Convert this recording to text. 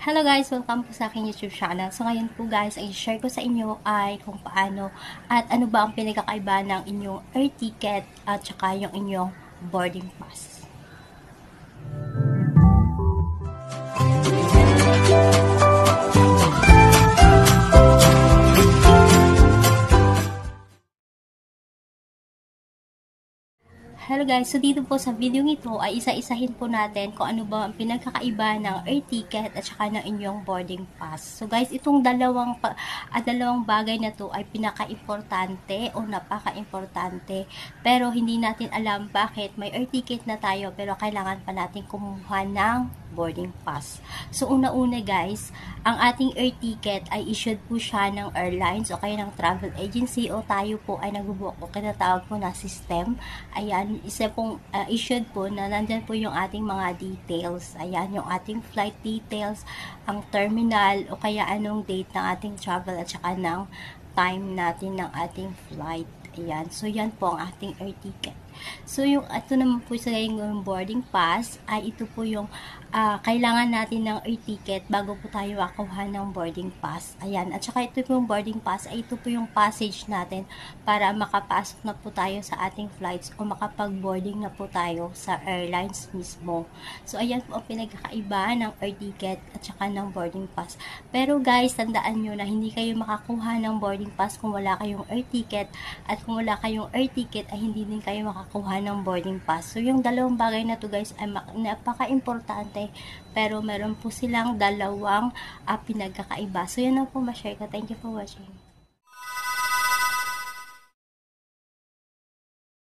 Hello guys! Welcome po sa aking YouTube channel. So ngayon po guys, ay share ko sa inyo ay kung paano at ano ba ang pinagkakaiba ng inyong air ticket at saka yung inyong boarding pass. Hello guys, so dito po sa video ito ay isa-isahin po natin kung ano ba ang pinagkakaiba ng air ticket at saka ng inyong boarding pass. So guys, itong dalawang bagay na to ay pinaka-importante o napaka-importante, pero hindi natin alam bakit may air ticket na tayo pero kailangan pa natin kumuha ng boarding pass. So una-una guys, ang ating air ticket ay issued po siya ng airlines o kaya ng travel agency o tayo po ay nagbubook o kinatawag po na system. Ayan, isa pong issued po na nandyan po yung ating mga details. Ayan, yung ating flight details, ang terminal o kaya anong date ng ating travel at saka ng time natin ng ating flight. Ayan, so yan po ang ating air ticket. So yung ito naman po sa yung boarding pass ay ito po yung kailangan natin ng air ticket bago po tayo makuha ng boarding pass. Ayan, at saka ito po yung boarding pass ay ito po yung passage natin para makapasok na po tayo sa ating flights o makapag-boarding na po tayo sa airlines mismo. So ayan po ang pinagkakaiba ng air ticket at saka ng boarding pass. Pero guys, tandaan nyo na hindi kayo makakuha ng boarding pass kung wala kayong air ticket, at kung wala kayong air ticket ay hindi din kayo makakuha ng boarding pass. So yung dalawang bagay na to guys ay napaka-importante, pero meron po silang dalawang pinagkakaiba. So yun lang po ma-share ko. Thank you for watching.